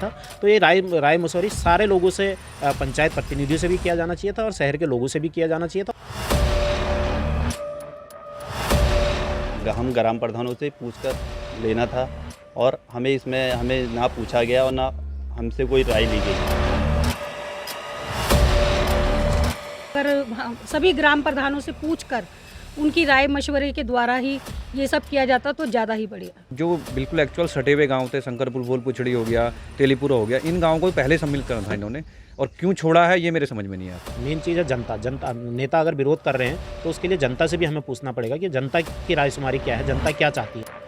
था। तो ये राय मशवरी सारे लोगों से, पंचायत प्रतिनिधियों से भी किया जाना चाहिए था और शहर के लोगों से भी किया जाना चाहिए था। हम ग्राम प्रधानों से पूछकर लेना था और हमें ना पूछा गया और ना हमसे कोई राय ली गई। अगर सभी ग्राम प्रधानों से पूछकर उनकी राय मशवरे के द्वारा ही ये सब किया जाता तो ज़्यादा ही बढ़िया। जो बिल्कुल एक्चुअल सटे हुए गांव थे, शंकरपुर, भूलपुछड़ी हो गया, तेलीपुरा हो गया, इन गांवों को पहले सम्मिलित करना था इन्होंने, और क्यों छोड़ा है ये मेरे समझ में नहीं आता। मेन चीज़ है जनता। नेता अगर विरोध कर रहे हैं तो उसके लिए जनता से भी हमें पूछना पड़ेगा कि जनता की रायशुमारी क्या है, जनता क्या चाहती है।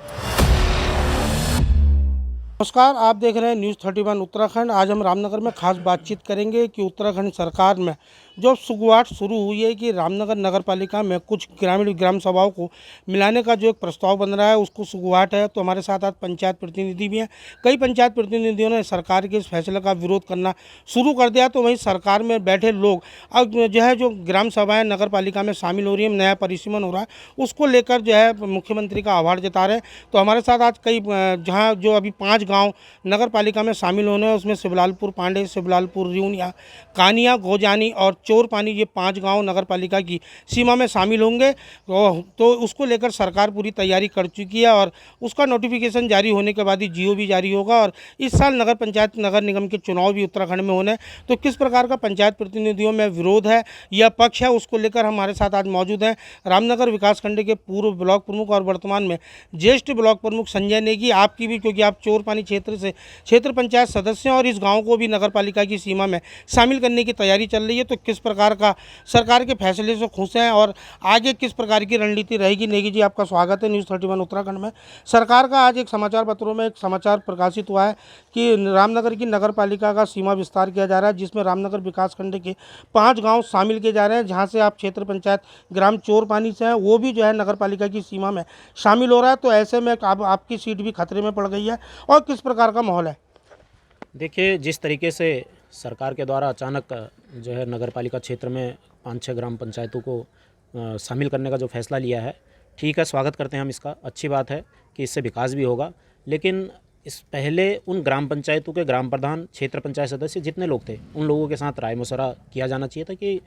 नमस्कार, आप देख रहे हैं न्यूज़ 31 उत्तराखंड। आज हम रामनगर में खास बातचीत करेंगे कि उत्तराखंड सरकार में जो शुरुआत शुरू हुई है कि रामनगर नगर पालिका में कुछ ग्राम सभाओं को मिलाने का जो एक प्रस्ताव बन रहा है उसको शुरुआत है। तो हमारे साथ आज पंचायत प्रतिनिधि भी हैं। कई पंचायत प्रतिनिधियों ने सरकार के इस फैसले का विरोध करना शुरू कर दिया। तो वहीं सरकार में बैठे लोग अब जो ग्राम सभाएँ नगर पालिका में शामिल हो रही है, नया परिसीमन हो रहा है, उसको लेकर जो है मुख्यमंत्री का आभार जता रहे हैं। तो हमारे साथ आज कई जहाँ जो अभी 5 गांव नगर पालिका में शामिल होने हैं, उसमें शिवलालपुर पांडे, शिवलालपुर रियूनिया, कानिया, गोजानी और चोरपानी, ये 5 गांव नगर पालिका की सीमा में शामिल होंगे। तो उसको लेकर सरकार पूरी तैयारी कर चुकी है और उसका नोटिफिकेशन जारी होने के बाद ही जीओ भी जारी होगा। और इस साल नगर पंचायत नगर निगम के चुनाव भी उत्तराखंड में होने हैं। तो किस प्रकार का पंचायत प्रतिनिधियों में विरोध है या पक्ष है, उसको लेकर हमारे साथ आज मौजूद हैं रामनगर विकासखंड के पूर्व ब्लॉक प्रमुख और वर्तमान में ज्येष्ठ ब्लॉक प्रमुख संजय नेगी। आपकी भी, क्योंकि आप चोरपानी क्षेत्र से क्षेत्र पंचायत सदस्य हैं और इस गांव को भी नगर पालिका की सीमा में शामिल करने की तैयारी चल रही है। तो किस प्रकार का सरकार के फैसले से खुश हैं और आगे किस प्रकार की रणनीति रहेगी? नेगी जी, आपका स्वागत है न्यूज़ 31 उत्तराखंड में। सरकार का आज एक समाचार पत्रों में एक समाचार प्रकाशित हुआ है कि रामनगर की नगर पालिका का सीमा विस्तार किया जा रहा है, जिसमें रामनगर विकासखंड के 5 गाँव शामिल किए जा रहे हैं, जहाँ से आप क्षेत्र पंचायत ग्राम चोरपानी से हैं, वो भी जो है नगर पालिका की सीमा में शामिल हो रहा है। तो ऐसे में आपकी सीट भी खतरे में पड़ गई है और किस प्रकार का माहौल है? देखिए, जिस तरीके से सरकार के द्वारा अचानक जो है नगर पालिका क्षेत्र में 5-6 ग्राम पंचायतों को शामिल करने का जो फैसला लिया है, ठीक है, स्वागत करते हैं हम इसका। अच्छी बात है कि इससे विकास भी होगा। लेकिन इस पहले उन ग्राम पंचायतों के ग्राम प्रधान, क्षेत्र पंचायत सदस्य जितने लोग थे, उन लोगों के साथ राय मशवरा किया जाना चाहिए था कि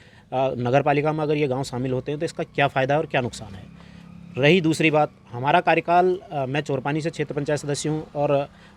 नगर पालिका में अगर ये गाँव शामिल होते हैं तो इसका क्या फ़ायदा है और क्या नुकसान है। रही दूसरी बात, हमारा कार्यकाल, मैं चोरपानी से क्षेत्र पंचायत सदस्य हूँ और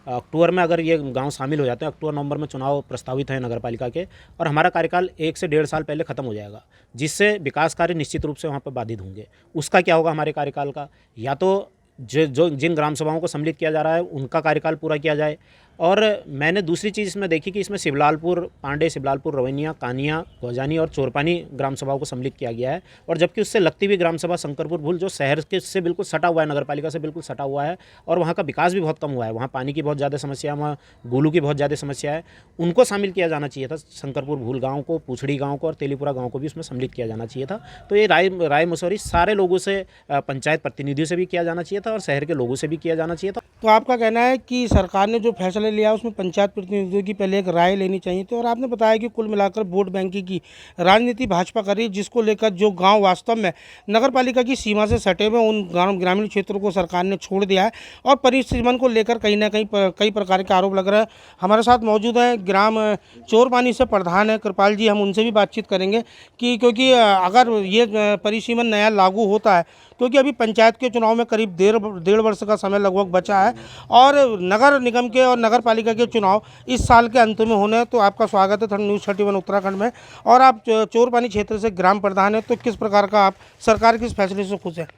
अक्टूबर में अगर ये गांव शामिल हो जाते हैं, अक्टूबर-नवंबर में चुनाव प्रस्तावित है नगर पालिका के, और हमारा कार्यकाल 1 से 1.5 साल पहले ख़त्म हो जाएगा, जिससे विकास कार्य निश्चित रूप से वहाँ पर बाधित होंगे। उसका क्या होगा हमारे कार्यकाल का? या तो जिन ग्राम सभाओं को सम्मिलित किया जा रहा है उनका कार्यकाल पूरा किया जाए। और मैंने दूसरी चीज़ इसमें देखी कि इसमें शिवलालपुर पांडे, शिवलालपुर रवैनिया, कानिया, गोजानी और चोरपानी ग्राम सभाओं को सम्मिलित किया गया है। और जबकि उससे लगती हुई ग्राम सभा शंकरपुर भूल, जो शहर के से बिल्कुल सटा हुआ है, नगर पालिका से बिल्कुल सटा हुआ है और वहाँ का विकास भी बहुत कम हुआ है, वहाँ पानी की बहुत ज़्यादा समस्या है, वहाँ गोलू की बहुत ज़्यादा समस्या है, उनको शामिल किया जाना चाहिए था। शंकरपुर भूल गाँव को, पूछड़ी गाँव को और तेलीपुरा गाँव को भी उसमें सम्मिलित किया जाना चाहिए था। तो ये राय मशवरी सारे लोगों से, पंचायत प्रतिनिधियों से भी किया जाना चाहिए था और शहर के लोगों से भी किया जाना चाहिए था। तो आपका कहना है कि सरकार ने जो फैसला लिया उसमें पंचायत प्रतिनिधियों की पहले एक राय लेनी चाहिए थी। और आपने बताया कि कुल मिलाकर वोट बैंकिंग की राजनीति भाजपा कर रही है, जिसको लेकर जो गांव वास्तव में नगर पालिका की सीमा से सटे हुए उन ग्रामीण क्षेत्रों को सरकार ने छोड़ दिया है और परिसीमन को लेकर कहीं ना कहीं कई प्रकार के आरोप लग रहे हैं। हमारे साथ मौजूद है ग्राम चोरपानी से प्रधान है कृपाल जी, हम उनसे भी बातचीत करेंगे कि क्योंकि अगर ये परिसीमन नया लागू होता है, क्योंकि अभी पंचायत के चुनाव में करीब 1.5 वर्ष का समय लगभग बचा है और नगर निगम के और नगर पालिका के चुनाव इस साल के अंत में होने हैं। तो आपका स्वागत है न्यूज़ 31 उत्तराखंड में और आप चोरपानी क्षेत्र से ग्राम प्रधान हैं। तो किस प्रकार का आप सरकार के इस फैसले से खुश हैं?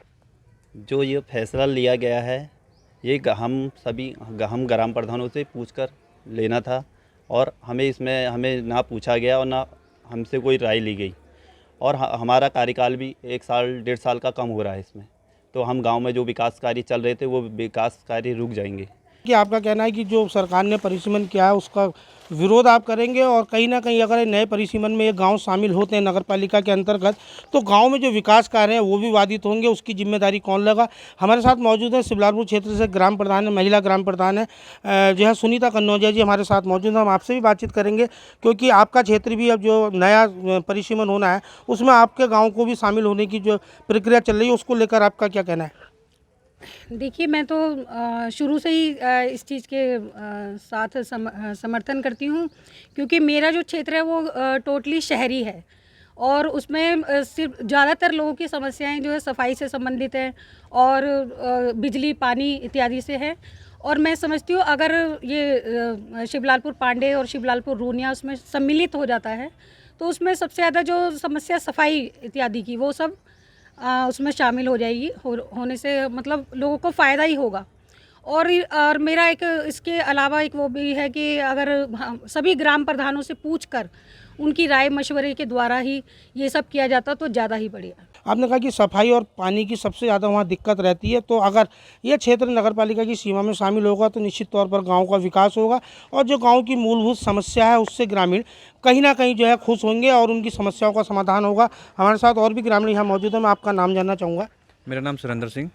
जो ये फैसला लिया गया है, ये हम ग्राम प्रधानों से पूछकर लेना था और हमें ना पूछा गया और ना हमसे कोई राय ली गई। और हमारा कार्यकाल भी 1 साल 1.5 साल का कम हो रहा है इसमें, तो हम गांव में जो विकास कार्य चल रहे थे वो विकास कार्य रुक जाएंगे। कि आपका कहना है कि जो सरकार ने परिसीमन किया है उसका विरोध आप करेंगे और कहीं ना कहीं अगर नए परिसीमन में ये गांव शामिल होते हैं नगर पालिका के अंतर्गत, तो गांव में जो विकास कार्य हैं वो भी बाधित होंगे, उसकी जिम्मेदारी कौन लेगा? हमारे साथ मौजूद है शिवलालपुर क्षेत्र से ग्राम प्रधान है, महिला ग्राम प्रधान है जो है सुनीता कन्नौजिया जी हमारे साथ मौजूद हैं। हम आपसे भी बातचीत करेंगे क्योंकि आपका क्षेत्र भी अब जो नया परिसीमन होना है उसमें आपके गाँव को भी शामिल होने की जो प्रक्रिया चल रही है, उसको लेकर आपका क्या कहना है? देखिए, मैं तो शुरू से ही इस चीज़ के साथ समर्थन करती हूँ, क्योंकि मेरा जो क्षेत्र है वो टोटली शहरी है और उसमें सिर्फ ज़्यादातर लोगों की समस्याएं जो है सफाई से संबंधित है और बिजली, पानी इत्यादि से है। और मैं समझती हूँ अगर ये शिवलालपुर पांडे और शिवलालपुर रूनिया उसमें सम्मिलित हो जाता है तो उसमें सबसे ज़्यादा जो समस्या सफाई इत्यादि की वो सब उसमें शामिल हो जाएगी। होने से मतलब लोगों को फ़ायदा ही होगा। और मेरा एक इसके अलावा एक वो भी है कि अगर सभी ग्राम प्रधानों से पूछकर उनकी राय मशवरे के द्वारा ही ये सब किया जाता तो ज़्यादा ही बढ़िया। आपने कहा कि सफाई और पानी की सबसे ज़्यादा वहाँ दिक्कत रहती है, तो अगर ये क्षेत्र नगरपालिका की सीमा में शामिल होगा तो निश्चित तौर पर गांव का विकास होगा और जो गांव की मूलभूत समस्या है उससे ग्रामीण कहीं ना कहीं जो है खुश होंगे और उनकी समस्याओं का समाधान होगा। हमारे साथ और भी ग्रामीण यहाँ मौजूद है, मैं आपका नाम जानना चाहूँगा। मेरा नाम सुरेंद्र सिंह।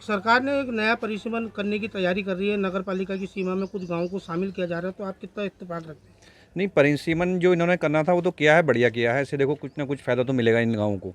सरकार ने एक नया परिसीमन करने की तैयारी कर रही है, नगरपालिका की सीमा में कुछ गाँव को शामिल किया जा रहा है, तो आप कितना इत्तेफाक रखते हैं? नहीं, परिसीमन जो इन्होंने करना था वो तो किया है, बढ़िया किया है। इससे देखो कुछ ना कुछ फ़ायदा तो मिलेगा इन गाँवों को।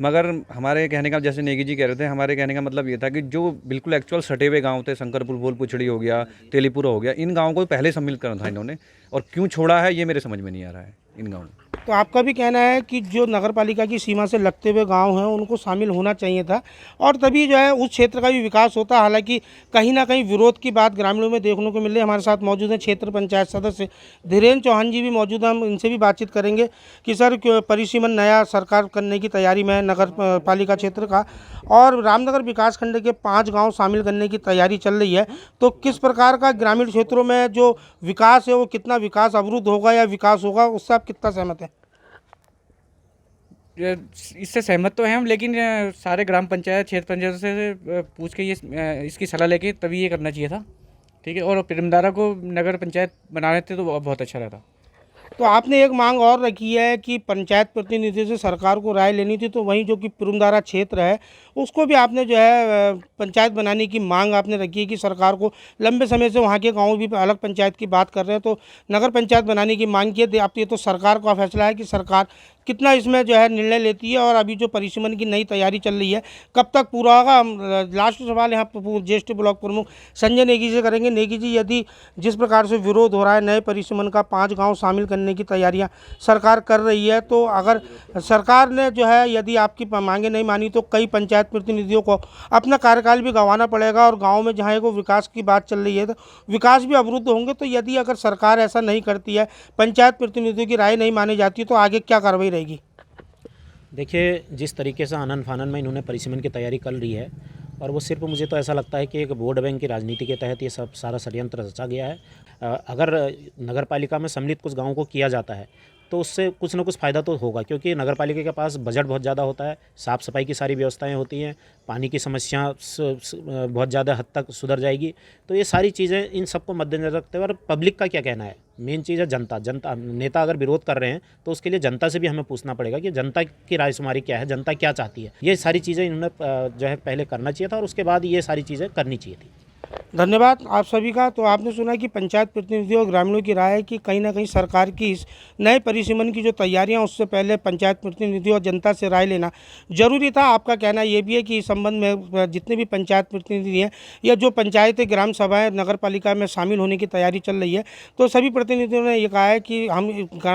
मगर हमारे कहने का, जैसे नेगी जी कह रहे थे, हमारे कहने का मतलब ये था कि जो बिल्कुल एक्चुअल सटे हुए गाँव थे, शंकरपुर भोल पुछड़ी हो गया, तेलीपुरा हो गया, इन गाँवों को पहले सम्मिलित करना था इन्होंने, और क्यों छोड़ा है ये मेरे समझ में नहीं आ रहा है इन गाँवों में। तो आपका भी कहना है कि जो नगरपालिका की सीमा से लगते हुए गांव हैं उनको शामिल होना चाहिए था और तभी जो है उस क्षेत्र का भी विकास होता। हालांकि कहीं ना कहीं विरोध की बात ग्रामीणों में देखने को मिल रही है। हमारे साथ मौजूद हैं क्षेत्र पंचायत सदस्य धीरेन्द्र चौहान जी भी मौजूद हैं, हम इनसे भी बातचीत करेंगे कि सर परिसीमन नया सरकार करने की तैयारी में है नगर पालिका क्षेत्र का और रामनगर विकासखंड के 5 गाँव शामिल करने की तैयारी चल रही है, तो किस प्रकार का ग्रामीण क्षेत्रों में जो विकास है वो कितना विकास अवरुद्ध होगा या विकास होगा, उससे आप कितना सहमत हैं? इससे सहमत तो हैं हम, लेकिन सारे ग्राम पंचायत क्षेत्र पंचायत से पूछ के ये इसकी सलाह लेके तभी ये करना चाहिए था। ठीक है, और पिरमदारा को नगर पंचायत बना लेते तो बहुत अच्छा रहता। तो आपने एक मांग और रखी है कि पंचायत प्रतिनिधियों से सरकार को राय लेनी थी, तो वहीं जो कि पिरुमदारा क्षेत्र है उसको भी आपने जो है पंचायत बनाने की मांग आपने रखी है कि सरकार को, लंबे समय से वहाँ के गाँव भी अलग पंचायत की बात कर रहे हैं, तो नगर पंचायत बनाने की मांग की है। आप ये तो सरकार का फैसला है कि सरकार कितना इसमें जो है निर्णय लेती है और अभी जो परिसीमन की नई तैयारी चल रही है कब तक पूरा होगा। हम लास्ट सवाल यहाँ ज्येष्ठ ब्लॉक प्रमुख संजय नेगी से करेंगे। नेगी जी, यदि जिस प्रकार से विरोध हो रहा है नए परिसीमन का 5 गांव शामिल करने की तैयारियां सरकार कर रही है, तो अगर सरकार ने जो है यदि आपकी मांगे नहीं मानी तो कई पंचायत प्रतिनिधियों को अपना कार्यकाल भी गंवाना पड़ेगा और गाँव में जहाँ को विकास की बात चल रही है तो विकास भी अवरुद्ध होंगे। तो यदि अगर सरकार ऐसा नहीं करती है, पंचायत प्रतिनिधियों की राय नहीं मानी जाती, तो आगे क्या कार्रवाई रहेगी? देखिए, जिस तरीके से आनन फानन में इन्होंने परिसीमन की तैयारी कर रही है और वो सिर्फ, मुझे तो ऐसा लगता है कि एक वोट बैंक की राजनीति के तहत ये सब सारा षड्यंत्र रचा गया है। अगर नगरपालिका में सम्मिलित कुछ गाँवों को किया जाता है तो उससे कुछ ना कुछ फ़ायदा तो होगा, क्योंकि नगरपालिका के पास बजट बहुत ज़्यादा होता है, साफ़ सफाई की सारी व्यवस्थाएं होती हैं, पानी की समस्या बहुत ज़्यादा हद तक सुधर जाएगी। तो ये सारी चीज़ें, इन सबको मद्देनजर रखते हुए, और पब्लिक का क्या कहना है, मेन चीज़ है जनता। नेता अगर विरोध कर रहे हैं तो उसके लिए जनता से भी हमें पूछना पड़ेगा कि जनता की राय शुमारी क्या है, जनता क्या चाहती है। ये सारी चीज़ें इन्होंने जो है पहले करना चाहिए था और उसके बाद ये सारी चीज़ें करनी चाहिए थी। धन्यवाद आप सभी का। तो आपने सुना कि पंचायत प्रतिनिधियों और ग्रामीणों की राय है कि कहीं ना कहीं सरकार की इस नए परिसीमन की जो तैयारियां, उससे पहले पंचायत प्रतिनिधियों और जनता से राय लेना जरूरी था। आपका कहना ये भी है कि इस संबंध में जितने भी पंचायत प्रतिनिधि हैं या जो पंचायतें, ग्राम सभाएं नगर पालिका में शामिल होने की तैयारी चल रही है, तो सभी प्रतिनिधियों ने ये कहा है कि हम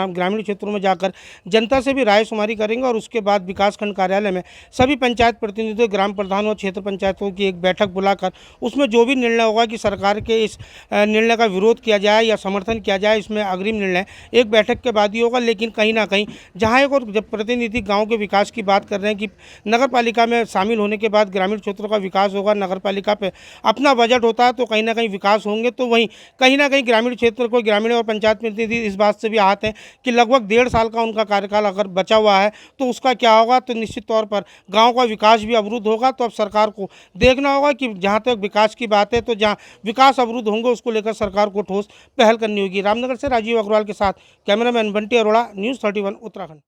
ग्रामीण क्षेत्रों में जाकर जनता से भी राय शुमारी करेंगे और उसके बाद विकासखंड कार्यालय में सभी पंचायत प्रतिनिधियों, ग्राम प्रधानों और क्षेत्र पंचायतों की एक बैठक बुलाकर उसमें जो भी निर्णय होगा कि सरकार के इस निर्णय का विरोध किया जाए या समर्थन किया जाए, इसमें अग्रिम निर्णय एक बैठक के बाद ही होगा। लेकिन कहीं ना कहीं जहाँ एक और जब प्रतिनिधि गांव के विकास की बात कर रहे हैं कि नगरपालिका में शामिल होने के बाद ग्रामीण क्षेत्रों का विकास होगा, नगरपालिका पे अपना बजट होता है तो कहीं ना कहीं विकास होंगे, तो वहीं कहीं ना कहीं ग्रामीण क्षेत्र को, ग्रामीण और पंचायत प्रतिनिधि इस बात से भी आहत हैं कि लगभग 1.5 साल का उनका कार्यकाल अगर बचा हुआ है तो उसका क्या होगा। तो निश्चित तौर पर गाँव का विकास भी अवरुद्ध होगा। तो अब सरकार को देखना होगा कि जहाँ तक विकास की बात है, तो जहाँ विकास अवरुद्ध होंगे उसको लेकर सरकार को ठोस पहल करनी होगी। रामनगर से राजीव अग्रवाल के साथ कैमरामैन बंटी अरोड़ा, न्यूज़ 31 उत्तराखंड।